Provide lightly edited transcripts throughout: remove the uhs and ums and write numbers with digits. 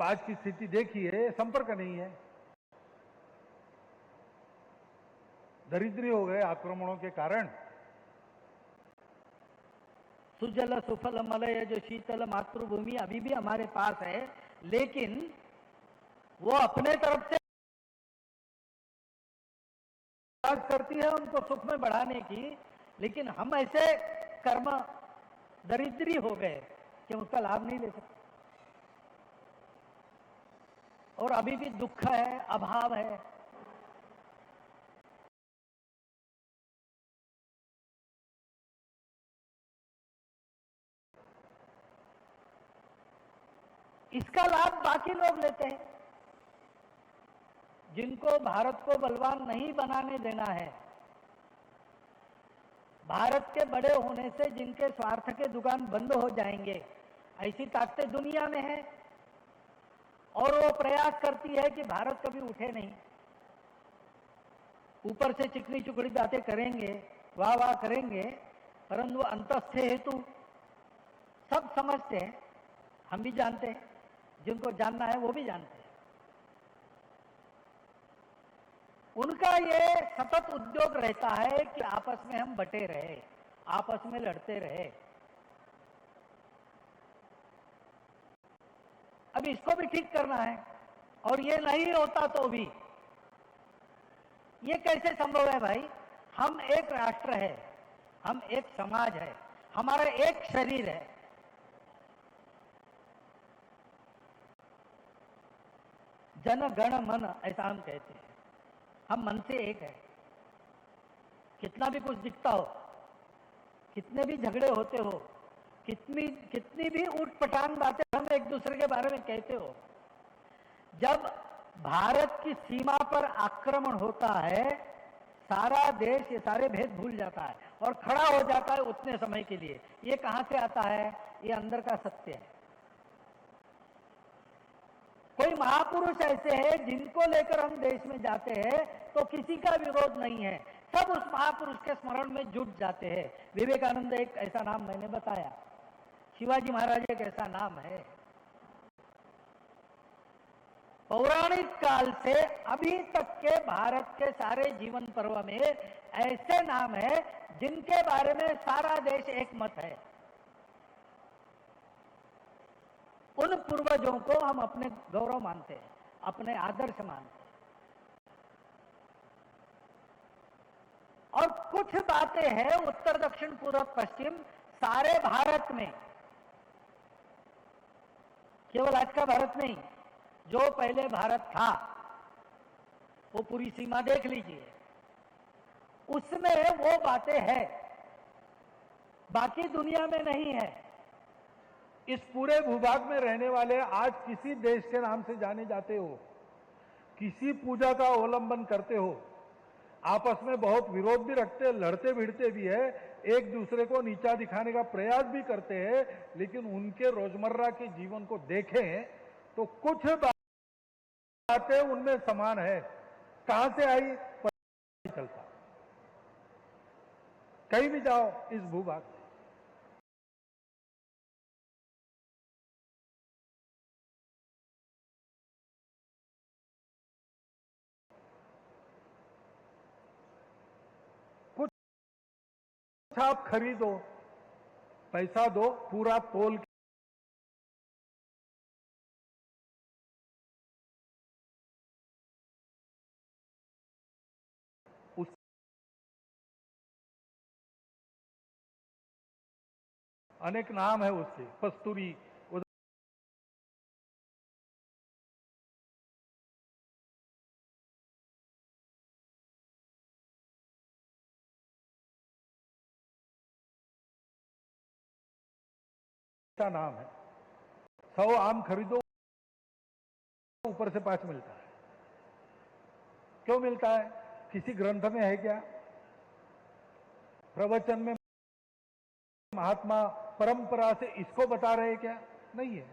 आज की स्थिति देखिए, संपर्क नहीं है, दरिद्री हो गए आक्रमणों के कारण। सुजल सुफल मलय जो शीतल मातृभूमि अभी भी हमारे पास है, लेकिन वो अपने तरफ से प्रयास करती है उनको सुख में बढ़ाने की, लेकिन हम ऐसे कर्म दरिद्री हो गए कि उसका लाभ नहीं ले सकते। और अभी भी दुख है, अभाव है। इसका लाभ बाकी लोग लेते हैं। जिनको भारत को बलवान नहीं बनाने देना है, भारत के बड़े होने से जिनके स्वार्थ के दुकान बंद हो जाएंगे, ऐसी ताकतें दुनिया में है, और वो प्रयास करती है कि भारत कभी उठे नहीं। ऊपर से चिकनी चुकड़ी बातें करेंगे, वाह वाह करेंगे, परंतु अंतस्थ हेतु सब समझते हैं। हम भी जानते हैं, जिनको जानना है वो भी जानते हैं। उनका ये सतत उद्योग रहता है कि आपस में हम बटे रहे, आपस में लड़ते रहे। अब इसको भी ठीक करना है, और ये नहीं होता तो भी ये कैसे संभव है भाई? हम एक राष्ट्र है, हम एक समाज है, हमारा एक शरीर है। जन गण मन ऐसा हम कहते हैं, हम मन से एक है। कितना भी कुछ दिखता हो, कितने भी झगड़े होते हो, कितनी भी उठपटांग बातें हम एक दूसरे के बारे में कहते हो, जब भारत की सीमा पर आक्रमण होता है, सारा देश ये सारे भेद भूल जाता है और खड़ा हो जाता है उतने समय के लिए। ये कहां से आता है? ये अंदर का सत्य है। कोई महापुरुष ऐसे हैं जिनको लेकर हम देश में जाते हैं तो किसी का विरोध नहीं है, सब उस महापुरुष के स्मरण में जुट जाते हैं। विवेकानंद एक ऐसा नाम मैंने बताया, शिवाजी महाराज एक ऐसा नाम है। पौराणिक काल से अभी तक के भारत के सारे जीवन पर्व में ऐसे नाम है जिनके बारे में सारा देश एक मत है। उन पूर्वजों को हम अपने गौरव मानते हैं, अपने आदर्श मानते हैं। और कुछ बातें हैं उत्तर दक्षिण पूर्व पश्चिम सारे भारत में, केवल आज का भारत नहीं, जो पहले भारत था वो पूरी सीमा देख लीजिए, उसमें वो बातें हैं, बाकी दुनिया में नहीं है। इस पूरे भूभाग में रहने वाले आज किसी देश के नाम से जाने जाते हो, किसी पूजा का अवलंबन करते हो, आपस में बहुत विरोध भी रखते, लड़ते भिड़ते भी है, एक दूसरे को नीचा दिखाने का प्रयास भी करते हैं, लेकिन उनके रोजमर्रा के जीवन को देखें तो कुछ बातें उनमें समान है। कहां से आई पता नहीं चलता, कहीं भी जाओ इस भूभाग में। आप खरीदो, पैसा दो, पूरा तोल उस अनेक नाम है उसके, कस्तूरी का नाम है। 100 आम खरीदो, ऊपर से 5 मिलता है। क्यों मिलता है? किसी ग्रंथ में है क्या? प्रवचन में महात्मा परंपरा से इसको बता रहे क्या? नहीं है।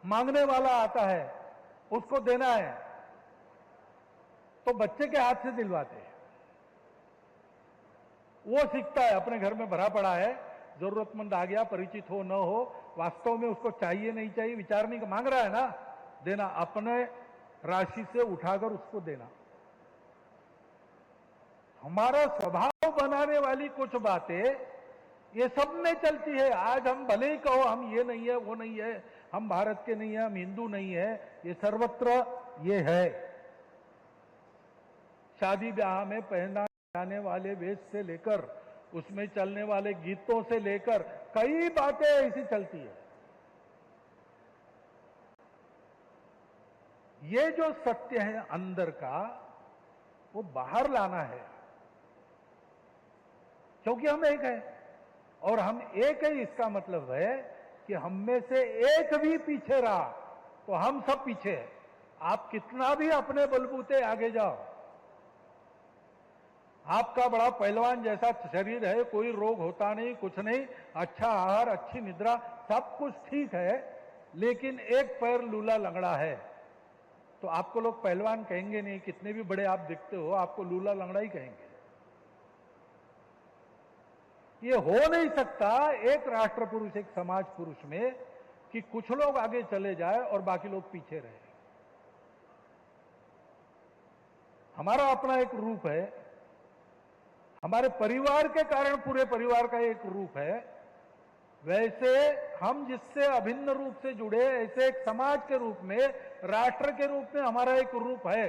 मांगने वाला आता है, उसको देना है तो बच्चे के हाथ से दिलवाते हैं। वो सीखता है, अपने घर में भरा पड़ा है, जरूरतमंद आ गया, परिचित हो न हो, वास्तव में उसको चाहिए नहीं चाहिए विचार नहीं मांग रहा है ना, देना, अपने राशि से उठाकर उसको देना। हमारा स्वभाव बनाने वाली कुछ बातें ये सब में चलती है। आज हम भले ही कहो हम ये नहीं है, वो नहीं है, हम भारत के नहीं है, हम हिंदू नहीं है, ये सर्वत्र ये है। शादी ब्याह में पहना जाने वाले वेश से लेकर उसमें चलने वाले गीतों से लेकर कई बातें ऐसी चलती है। ये जो सत्य है अंदर का, वो बाहर लाना है, क्योंकि हम एक है और हम एक है। इसका मतलब है कि हम में से एक भी पीछे रहा तो हम सब पीछे हैं। आप कितना भी अपने बलबूते आगे जाओ, आपका बड़ा पहलवान जैसा शरीर है, कोई रोग होता नहीं, कुछ नहीं, अच्छा आहार, अच्छी निद्रा, सब कुछ ठीक है, लेकिन एक पैर लूला लंगड़ा है तो आपको लोग पहलवान कहेंगे नहीं। कितने भी बड़े आप दिखते हो, आपको लूला लंगड़ा ही कहेंगे। ये हो नहीं सकता एक राष्ट्र पुरुष, एक समाज पुरुष में, कि कुछ लोग आगे चले जाए और बाकी लोग पीछे रहे। हमारा अपना एक रूप है, हमारे परिवार के कारण पूरे परिवार का एक रूप है। वैसे हम जिससे अभिन्न रूप से जुड़े, ऐसे एक समाज के रूप में, राष्ट्र के रूप में हमारा एक रूप है।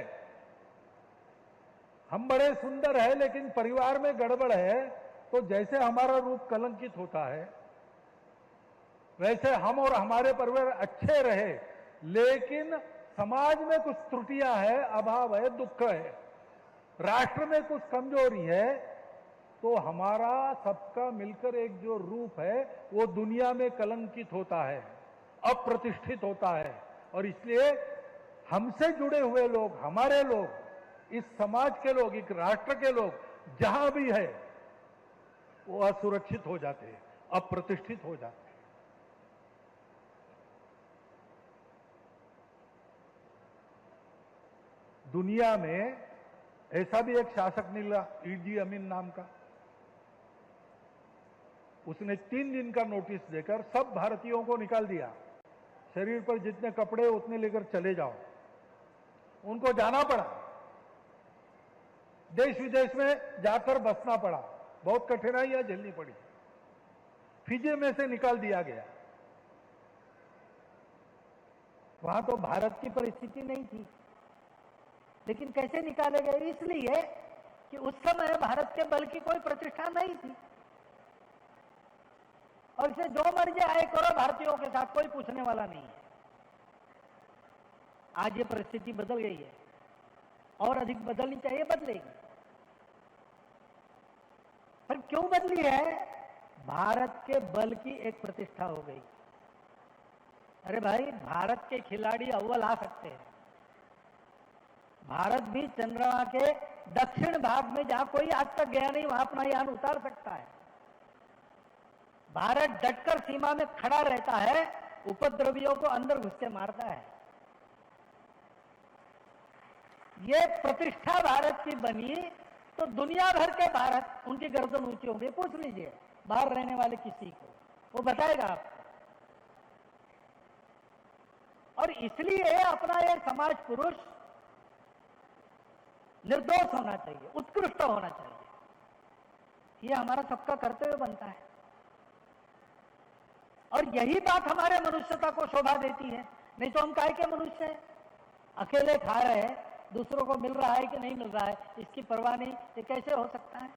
हम बड़े सुंदर है, लेकिन परिवार में गड़बड़ है तो जैसे हमारा रूप कलंकित होता है, वैसे हम और हमारे परिवार अच्छे रहे, लेकिन समाज में कुछ त्रुटियां है, अभाव है, दुख है, राष्ट्र में कुछ कमजोरी है, तो हमारा सबका मिलकर एक जो रूप है वो दुनिया में कलंकित होता है, अप्रतिष्ठित होता है। और इसलिए हमसे जुड़े हुए लोग, हमारे लोग, इस समाज के लोग, एक राष्ट्र के लोग जहां भी है वो असुरक्षित हो जाते हैं, अप्रतिष्ठित हो जाते हैं। दुनिया में ऐसा भी एक शासक निकला, ईदी अमीन नाम का। उसने 3 दिन का नोटिस देकर सब भारतीयों को निकाल दिया, शरीर पर जितने कपड़े उतने लेकर चले जाओ। उनको जाना पड़ा, देश विदेश में जाकर बसना पड़ा, बहुत कठिनाइयां झेलनी पड़ी, फिजी में से निकाल दिया गया। वहां तो भारत की परिस्थिति नहीं थी, लेकिन कैसे निकाले गए? इसलिए कि उस समय भारत के बल की कोई प्रतिष्ठा नहीं थी और इसे जो मर्जी आए करो, भारतीयों के साथ कोई पूछने वाला नहीं है। आज ये परिस्थिति बदल गई है और अधिक बदलनी चाहिए, बदलेगी। पर क्यों बदली है? भारत के बल की एक प्रतिष्ठा हो गई। अरे भाई, भारत के खिलाड़ी अव्वल आ सकते हैं। भारत भी चंद्रमा के दक्षिण भाग में, जहां कोई आज तक गया नहीं, वहां अपना यान उतार सकता है। भारत डटकर सीमा में खड़ा रहता है, उपद्रवियों को अंदर घुस के मारता है। ये प्रतिष्ठा भारत की बनी तो दुनिया भर के भारत, उनकी गर्दन ऊंची होगी। पूछ लीजिए बाहर रहने वाले किसी को, वो बताएगा आपको। और इसलिए अपना ये समाज पुरुष निर्दोष होना चाहिए, उत्कृष्ट होना चाहिए। ये हमारा सबका कर्तव्य बनता है और यही बात हमारे मनुष्यता को शोभा देती है। नहीं तो हम काहे के मनुष्य हैं? अकेले खा रहे हैं, दूसरों को मिल रहा है कि नहीं मिल रहा है इसकी परवाह नहीं, ये कैसे हो सकता है?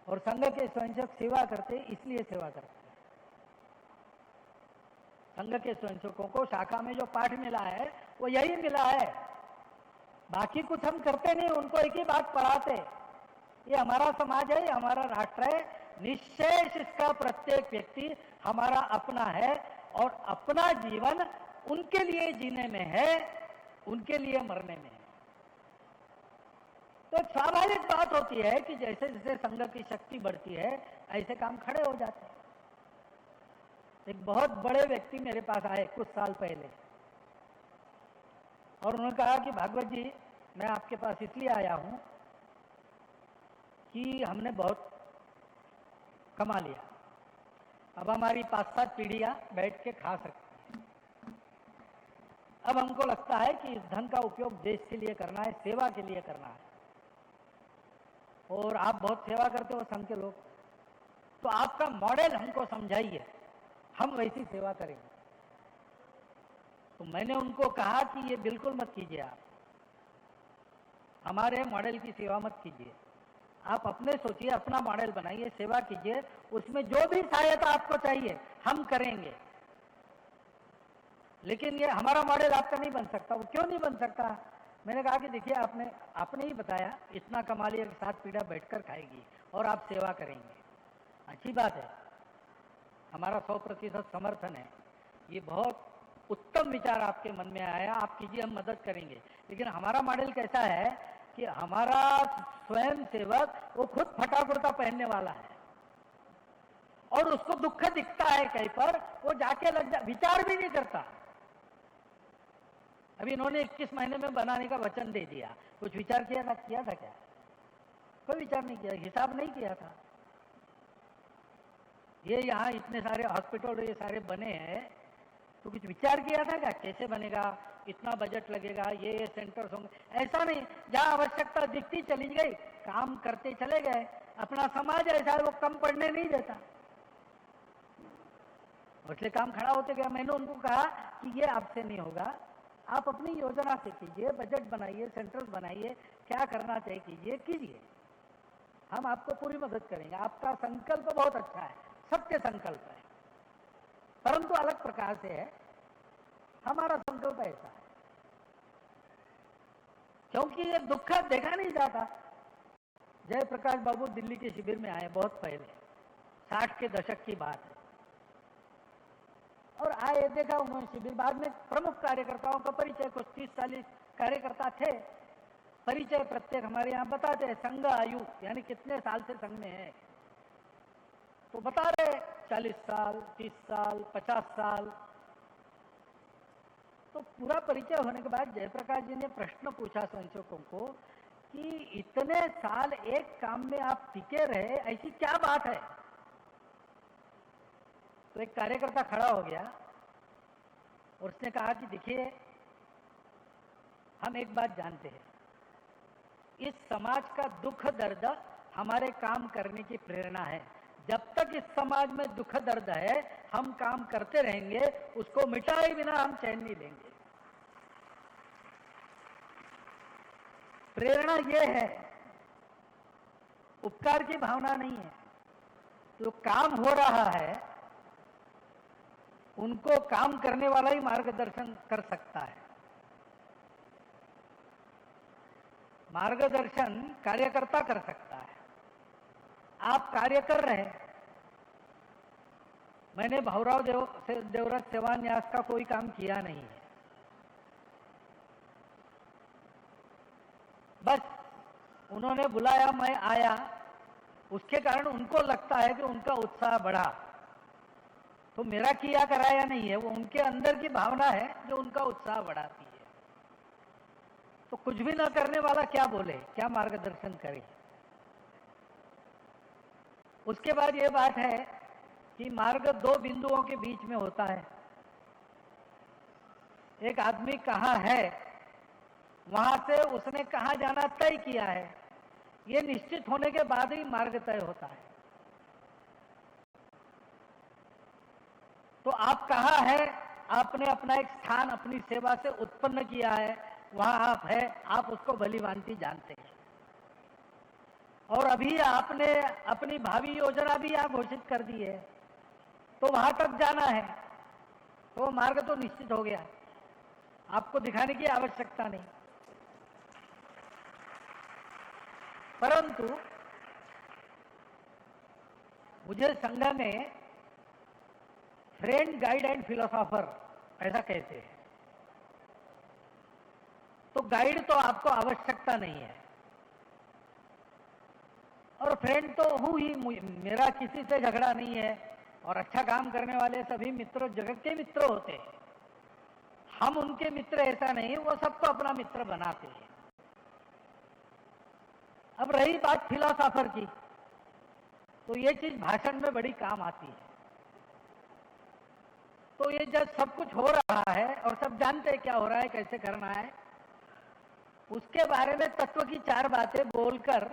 और संघ के स्वयंसेवक सेवा करते, इसलिए सेवा करते हैं। संघ के स्वयंसेवकों को शाखा में जो पाठ मिला है वो यही मिला है, बाकी कुछ हम करते नहीं, उनको एक ही बात पढ़ाते। ये हमारा समाज है, ये हमारा राष्ट्र है, निश्शेष इसका प्रत्येक व्यक्ति हमारा अपना है और अपना जीवन उनके लिए जीने में है, उनके लिए मरने में है। तो एक स्वाभाविक बात होती है कि जैसे जैसे संघ की शक्ति बढ़ती है ऐसे काम खड़े हो जाते हैं। एक बहुत बड़े व्यक्ति मेरे पास आए कुछ साल पहले और उन्होंने कहा कि भागवत जी, मैं आपके पास इसलिए आया हूं कि हमने बहुत कमा लिया, अब हमारी 5-7 पीढ़ियां बैठ के खा सकती हैं। अब हमको लगता है कि इस धन का उपयोग देश के लिए करना है, सेवा के लिए करना है। और आप बहुत सेवा करते हो संघ के लोग, तो आपका मॉडल हमको समझाइए, हम वैसी सेवा करेंगे। तो मैंने उनको कहा कि ये बिल्कुल मत कीजिए, आप हमारे मॉडल की सेवा मत कीजिए, आप अपने सोचिए, अपना मॉडल बनाइए, सेवा कीजिए, उसमें जो भी सहायता आपको चाहिए हम करेंगे। लेकिन ये हमारा मॉडल आपका नहीं बन सकता। वो क्यों नहीं बन सकता? मैंने कहा कि देखिए, आपने ही बताया इतना कमा लिया कि 7 पीढ़ियां बैठकर खाएगी और आप सेवा करेंगे, अच्छी बात है, हमारा 100% समर्थन है। ये बहुत उत्तम विचार आपके मन में आया, आप कीजिए, हम मदद करेंगे। लेकिन हमारा मॉडल कैसा है कि हमारा स्वयं सेवक वो खुद फटा कुर्ता पहनने वाला है और उसको दुख दिखता है कहीं पर, वो जाके विचार भी नहीं करता। अभी इन्होंने 21 महीने में बनाने का वचन दे दिया, कुछ विचार किया था क्या? कोई विचार नहीं किया, हिसाब नहीं किया था। ये यहाँ इतने सारे हॉस्पिटल ये सारे बने हैं, तो कुछ विचार किया था क्या, कैसे बनेगा, इतना बजट लगेगा, ये सेंटर्स होंगे? ऐसा नहीं, जहाँ आवश्यकता दिखती चली गई, काम करते चले गए। अपना समाज ऐसा है, वो कम पढ़ने नहीं देता, इसलिए काम खड़ा होते गया। मैंने उनको कहा कि ये आपसे नहीं होगा, आप अपनी योजना से कीजिए, बजट बनाइए, सेंटर्स बनाइए, क्या करना चाहिए कीजिए, हम आपको पूरी मदद करेंगे। आपका संकल्प बहुत अच्छा है, सत्य संकल्प है, परंतु अलग प्रकार से है। हमारा संकल्प ऐसा है क्योंकि ये दुख देखा नहीं जाता। जयप्रकाश बाबू दिल्ली के शिविर में आए बहुत पहले, 60 के दशक की बात है, और आए, देखा उन्होंने शिविर। बाद में प्रमुख कार्यकर्ताओं का परिचय, कुछ 30-40 कार्यकर्ता थे, परिचय प्रत्येक हमारे यहाँ बताते हैं, संघ आयु यानी कितने साल से संघ में है, तो बता रहे 40 साल, 30 साल, 50 साल। तो पूरा परिचय होने के बाद जयप्रकाश जी ने प्रश्न पूछा संशोधकों को कि इतने साल एक काम में आप टिके रहे, ऐसी क्या बात है? तो एक कार्यकर्ता खड़ा हो गया और उसने कहा कि देखिए, हम एक बात जानते हैं, इस समाज का दुख दर्द हमारे काम करने की प्रेरणा है। जब तक इस समाज में दुख दर्द है, हम काम करते रहेंगे, उसको मिटाए बिना हम चैन नहीं लेंगे। प्रेरणा ये है, उपकार की भावना नहीं है। जो काम हो रहा है उनको काम करने वाला ही मार्गदर्शन कर सकता है। मार्गदर्शन कार्यकर्ता कर सकता है। आप कार्य कर रहे हैं, मैंने भाऊराव देवराज सेवा न्यास का कोई काम किया नहीं है, बस उन्होंने बुलाया, मैं आया, उसके कारण उनको लगता है कि उनका उत्साह बढ़ा, तो मेरा किया कराया नहीं है, वो उनके अंदर की भावना है जो उनका उत्साह बढ़ाती है। तो कुछ भी ना करने वाला क्या बोले, क्या मार्गदर्शन करे? उसके बाद ये बात है कि मार्ग 2 बिंदुओं के बीच में होता है। एक आदमी कहाँ है, वहां से उसने कहाँ जाना तय किया है, ये निश्चित होने के बाद ही मार्ग तय होता है। तो आप कहाँ हैं, आपने अपना एक स्थान अपनी सेवा से उत्पन्न किया है, वहां आप है, आप उसको भली भांति जानते हैं। और अभी आपने अपनी भावी योजना भी यहाँ घोषित कर दी है, तो वहां तक जाना है, तो मार्ग तो निश्चित हो गया, आपको दिखाने की आवश्यकता नहीं। परंतु मुझे संघ में फ्रेंड, गाइड एंड फिलोसोफर ऐसा कहते हैं। तो गाइड तो आपको आवश्यकता नहीं है, और फ्रेंड तो हूँ ही, मेरा किसी से झगड़ा नहीं है, और अच्छा काम करने वाले सभी मित्र जगत के मित्र होते हैं, हम उनके मित्र ऐसा नहीं, वो सबको अपना मित्र बनाते हैं। अब रही बात फिलोसोफर की, तो ये चीज भाषण में बड़ी काम आती है। तो ये जब सब कुछ हो रहा है और सब जानते हैं क्या हो रहा है, कैसे करना है, उसके बारे में तत्व की 4 बातें बोलकर,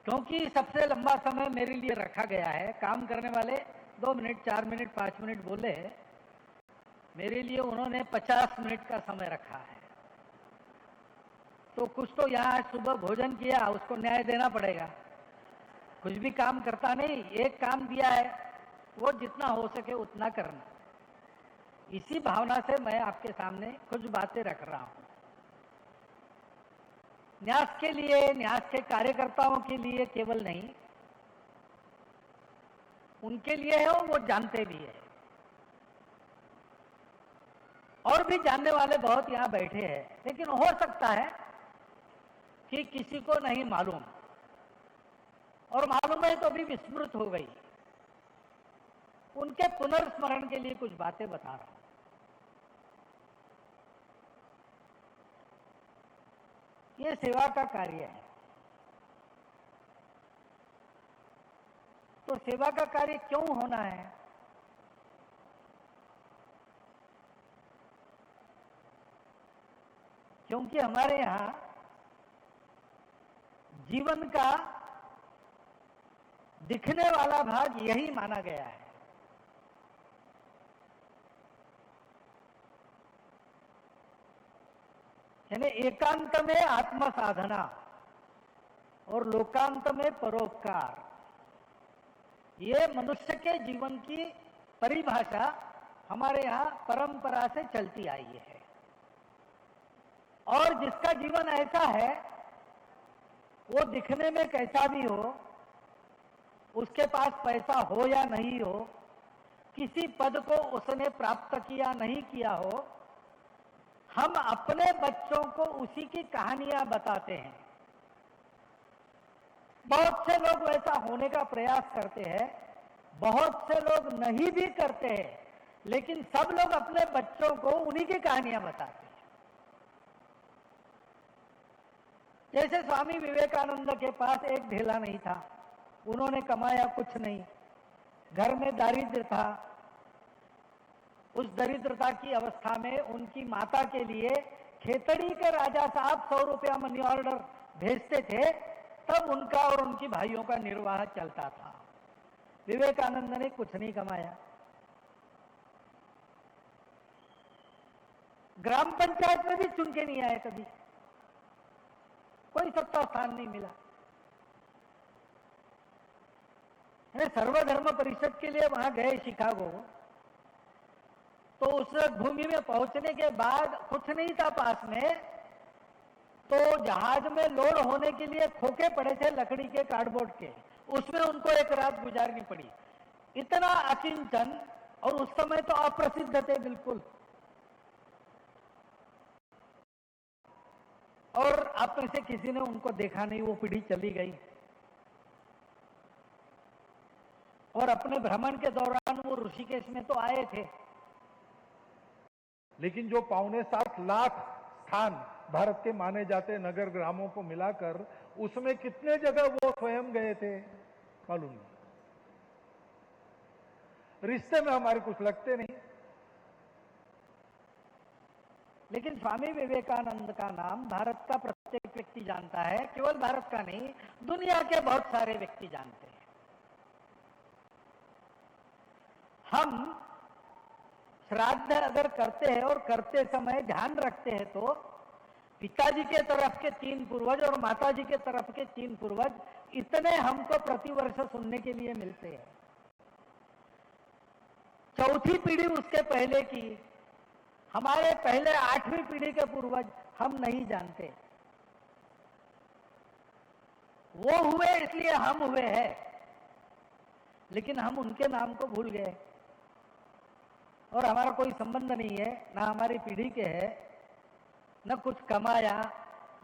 क्योंकि सबसे लंबा समय मेरे लिए रखा गया है, काम करने वाले 2 मिनट 4 मिनट 5 मिनट बोले, मेरे लिए उन्होंने 50 मिनट का समय रखा है। तो कुछ तो यहाँ सुबह भोजन किया, उसको न्याय देना पड़ेगा। कुछ भी काम करता नहीं, एक काम दिया है वो जितना हो सके उतना करना। इसी भावना से मैं आपके सामने कुछ बातें रख रहा हूं। न्यास के लिए, न्यास के कार्यकर्ताओं के लिए केवल नहीं, उनके लिए है और वो जानते भी है। और भी जानने वाले बहुत यहां बैठे हैं, लेकिन हो सकता है कि किसी को नहीं मालूम, और मालूम है तो भी विस्मृत हो गई। उनके पुनर्स्मरण के लिए कुछ बातें बता रहा हूं। ये सेवा का कार्य है। तो सेवा का कार्य क्यों होना है? क्योंकि हमारे यहां जीवन का दिखने वाला भाग यही माना गया है। यानी एकांत में आत्म साधना और लोकांत में परोपकार, ये मनुष्य के जीवन की परिभाषा हमारे यहाँ परंपरा से चलती आई है। और जिसका जीवन ऐसा है, वो दिखने में कैसा भी हो, उसके पास पैसा हो या नहीं हो, किसी पद को उसने प्राप्त किया नहीं किया हो, हम अपने बच्चों को उसी की कहानियां बताते हैं। बहुत से लोग वैसा होने का प्रयास करते हैं, बहुत से लोग नहीं भी करते हैं, लेकिन सब लोग अपने बच्चों को उन्हीं की कहानियां बताते हैं। जैसे स्वामी विवेकानंद के पास एक ढेला नहीं था, उन्होंने कमाया कुछ नहीं, घर में दारिद्र्य था। उस दरिद्रता की अवस्था में उनकी माता के लिए खेतड़ी के राजा साहब 100 रुपया मनी ऑर्डर भेजते थे, तब उनका और उनकी भाइयों का निर्वाह चलता था। विवेकानंद ने कुछ नहीं कमाया। ग्राम पंचायत में भी चुन के नहीं आए, कभी कोई सत्ता स्थान नहीं मिला। सर्वधर्म परिषद के लिए वहां गए शिकागो, तो उस भूमि में पहुंचने के बाद कुछ नहीं था पास में, तो जहाज में लोड होने के लिए खोखे पड़े थे लकड़ी के, कार्डबोर्ड के, उसमें उनको एक रात गुजारनी पड़ी। इतना अकिंचन, और उस समय तो अप्रसिद्ध थे बिल्कुल। और आप में से किसी ने उनको देखा नहीं, वो पीढ़ी चली गई। और अपने भ्रमण के दौरान वो ऋषिकेश में तो आए थे, लेकिन जो 7.25 लाख स्थान भारत के माने जाते नगर ग्रामों को मिलाकर, उसमें कितने जगह वो स्वयं गए थे मालूम नहीं। रिश्ते में हमारे कुछ लगते नहीं। लेकिन स्वामी विवेकानंद का नाम भारत का प्रत्येक व्यक्ति जानता है। केवल भारत का नहीं, दुनिया के बहुत सारे व्यक्ति जानते हैं। हम श्राद्ध अगर करते हैं और करते समय ध्यान रखते हैं, तो पिताजी के तरफ के 3 पूर्वज और माताजी के तरफ के 3 पूर्वज, इतने हमको प्रतिवर्ष सुनने के लिए मिलते हैं। चौथी पीढ़ी उसके पहले की, हमारे पहले 8वीं पीढ़ी के पूर्वज हम नहीं जानते। वो हुए इसलिए हम हुए हैं, लेकिन हम उनके नाम को भूल गए। और हमारा कोई संबंध नहीं है, ना हमारी पीढ़ी के है, न कुछ कमाया,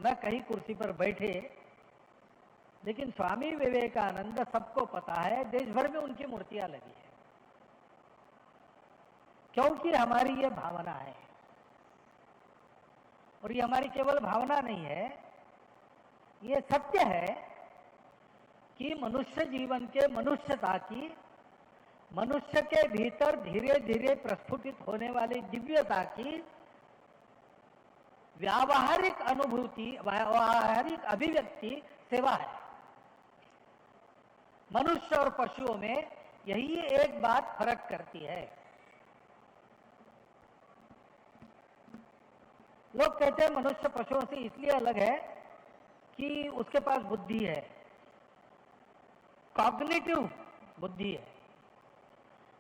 न कहीं कुर्सी पर बैठे। लेकिन स्वामी विवेकानंद सबको पता है, देश भर में उनकी मूर्तियां लगी है, क्योंकि हमारी ये भावना है। और ये हमारी केवल भावना नहीं है, ये सत्य है कि मनुष्य जीवन के मनुष्यता की मनुष्य के भीतर धीरे धीरे प्रस्फुटित होने वाली दिव्यता की व्यावहारिक अनुभूति, व्यावहारिक अभिव्यक्ति सेवा है। मनुष्य और पशुओं में यही एक बात फर्क करती है। लोग कहते हैं मनुष्य पशुओं से इसलिए अलग है कि उसके पास बुद्धि है, कॉग्निटिव बुद्धि है,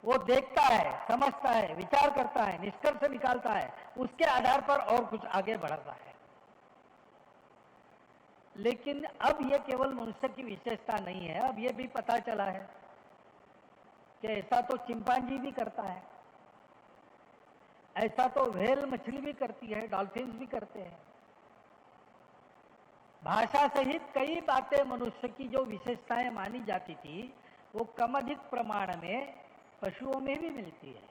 वो देखता है, समझता है, विचार करता है, निष्कर्ष निकालता है, उसके आधार पर और कुछ आगे बढ़ता है। लेकिन अब ये केवल मनुष्य की विशेषता नहीं है, अब ये भी पता चला है कि ऐसा तो चिंपांजी भी करता है, ऐसा तो व्हेल मछली भी करती है, डॉल्फिन्स भी करते हैं। भाषा सहित कई बातें मनुष्य की जो विशेषताएं मानी जाती थी वो कम अधिक प्रमाण में पशुओं में भी मिलती है।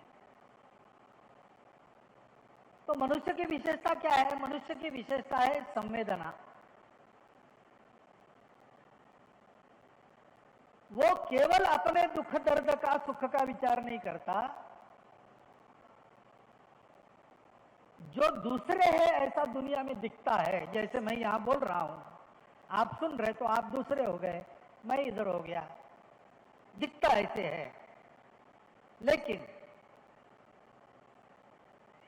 तो मनुष्य की विशेषता क्या है? मनुष्य की विशेषता है संवेदना। वो केवल अपने दुख दर्द का, सुख का विचार नहीं करता, जो दूसरे हैं ऐसा दुनिया में दिखता है। जैसे मैं यहां बोल रहा हूं, आप सुन रहे तो आप दूसरे हो गए, मैं इधर हो गया, दिखता ऐसे है। लेकिन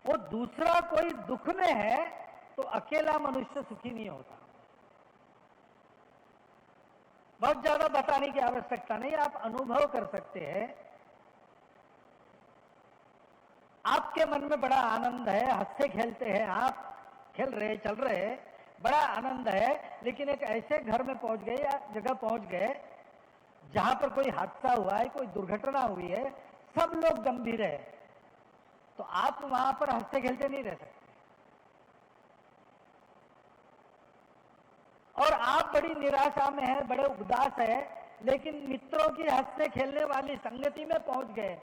वो दूसरा कोई दुख में है तो अकेला मनुष्य सुखी नहीं होता। बहुत ज्यादा बताने की आवश्यकता नहीं, आप अनुभव कर सकते हैं। आपके मन में बड़ा आनंद है, हंसते खेलते हैं, आप खेल रहे, चल रहे, बड़ा आनंद है, लेकिन एक ऐसे घर में पहुंच गए या जगह पहुंच गए जहां पर कोई हादसा हुआ है, कोई दुर्घटना हुई है, सब लोग गंभीर है, तो आप वहां पर हंसते खेलते नहीं रह सकते। और आप बड़ी निराशा में है, बड़े उदास है, लेकिन मित्रों की हंसने खेलने वाली संगति में पहुंच गए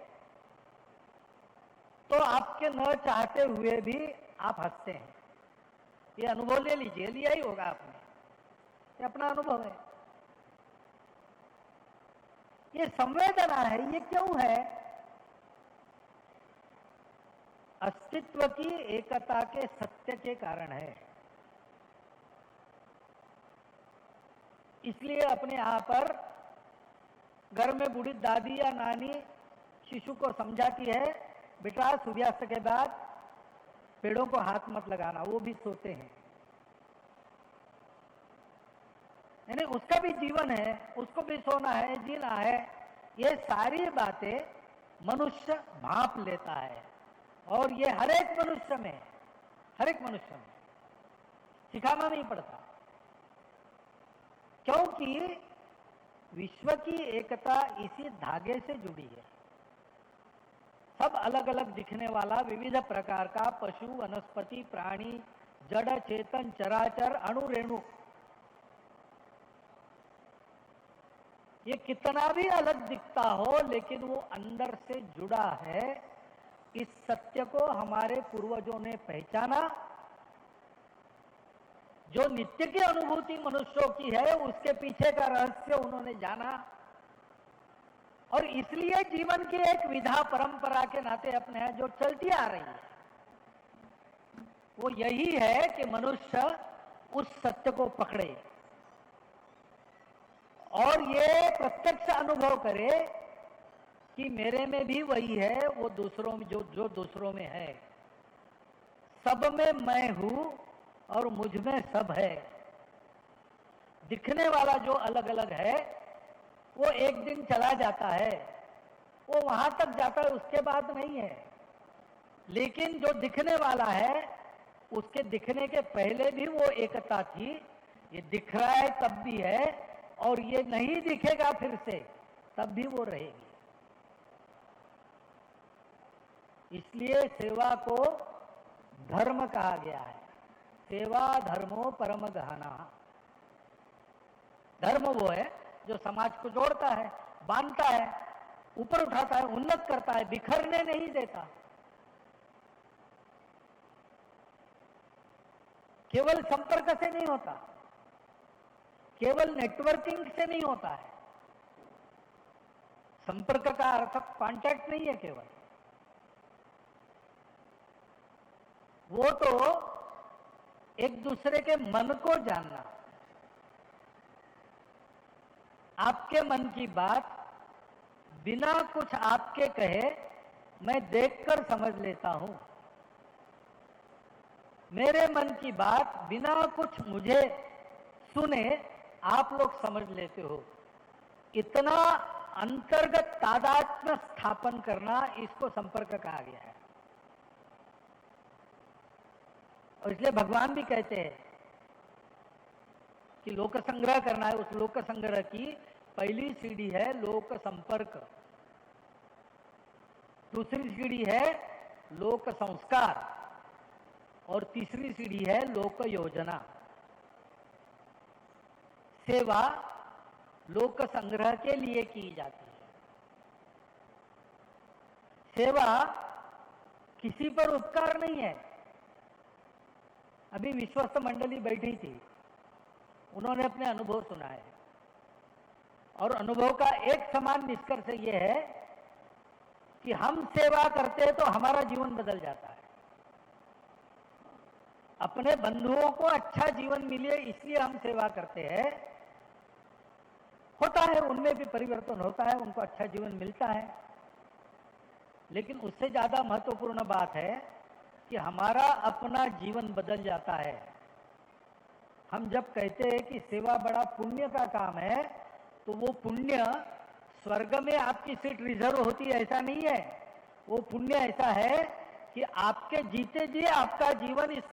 तो आपके न चाहते हुए भी आप हंसते हैं। ये अनुभव ले लीजिए, लिया ही होगा आपने, ये अपना अनुभव है। ये संवेदना है। ये क्यों है? अस्तित्व की एकता के सत्य के कारण है। इसलिए अपने यहां पर घर में बूढ़ी दादी या नानी शिशु को समझाती है, बेटा सूर्यास्त के बाद पेड़ों को हाथ मत लगाना, वो भी सोते हैं। यानी उसका भी जीवन है, उसको भी सोना है, जीना है। ये सारी बातें मनुष्य भांप लेता है और ये हर एक मनुष्य में, हर एक मनुष्य में सिखाना नहीं पड़ता, क्योंकि विश्व की एकता इसी धागे से जुड़ी है। सब अलग अलग दिखने वाला विविध प्रकार का पशु, वनस्पति, प्राणी, जड़, चेतन, चराचर, अणु, रेणु, ये कितना भी अलग दिखता हो लेकिन वो अंदर से जुड़ा है। इस सत्य को हमारे पूर्वजों ने पहचाना। जो नित्य की अनुभूति मनुष्यों की है उसके पीछे का रहस्य उन्होंने जाना और इसलिए जीवन की एक विधा परंपरा के नाते अपने हैं जो चलती आ रही है, वो यही है कि मनुष्य उस सत्य को पकड़े और ये प्रत्यक्ष अनुभव करे कि मेरे में भी वही है, वो दूसरों में जो दूसरों में है। सब में मैं हूं और मुझ में सब है। दिखने वाला जो अलग अलग है वो एक दिन चला जाता है, वो वहां तक जाता है, उसके बाद नहीं है। लेकिन जो दिखने वाला है उसके दिखने के पहले भी वो एकता थी। ये दिख रहा है तब भी है और ये नहीं दिखेगा फिर से तब भी वो रहेगी। इसलिए सेवा को धर्म कहा गया है। सेवा धर्मो परम गहना। धर्म वो है जो समाज को जोड़ता है, बांधता है, ऊपर उठाता है, उन्नत करता है, बिखरने नहीं देता। केवल संपर्क से नहीं होता, केवल नेटवर्किंग से नहीं होता है। संपर्क का अर्थ कांटेक्ट नहीं है केवल, वो तो एक दूसरे के मन को जानना, आपके मन की बात बिना कुछ आपके कहे मैं देखकर समझ लेता हूं, मेरे मन की बात बिना कुछ मुझे सुने आप लोग समझ लेते हो। इतना अंतर्गत तादात्म्य स्थापन करना, इसको संपर्क कहा गया है। और इसलिए भगवान भी कहते हैं कि लोक संग्रह करना है। उस लोक संग्रह की पहली सीढ़ी है लोक संपर्क, दूसरी सीढ़ी है लोक संस्कार और तीसरी सीढ़ी है लोक योजना। सेवा लोक संग्रह के लिए की जाती है। सेवा किसी पर उपकार नहीं है। अभी विश्वस्त मंडली बैठी थी, उन्होंने अपने अनुभव सुनाए और अनुभव का एक समान निष्कर्ष यह है कि हम सेवा करते हैं तो हमारा जीवन बदल जाता है। अपने बंधुओं को अच्छा जीवन मिले इसलिए हम सेवा करते हैं। होता है उनमें भी परिवर्तन होता है, उनको अच्छा जीवन मिलता है, लेकिन उससे ज्यादा महत्वपूर्ण बात है कि हमारा अपना जीवन बदल जाता है। हम जब कहते हैं कि सेवा बड़ा पुण्य का काम है, तो वो पुण्य स्वर्ग में आपकी सीट रिजर्व होती है ऐसा नहीं है। वो पुण्य ऐसा है कि आपके जीते जी आपका जीवन इस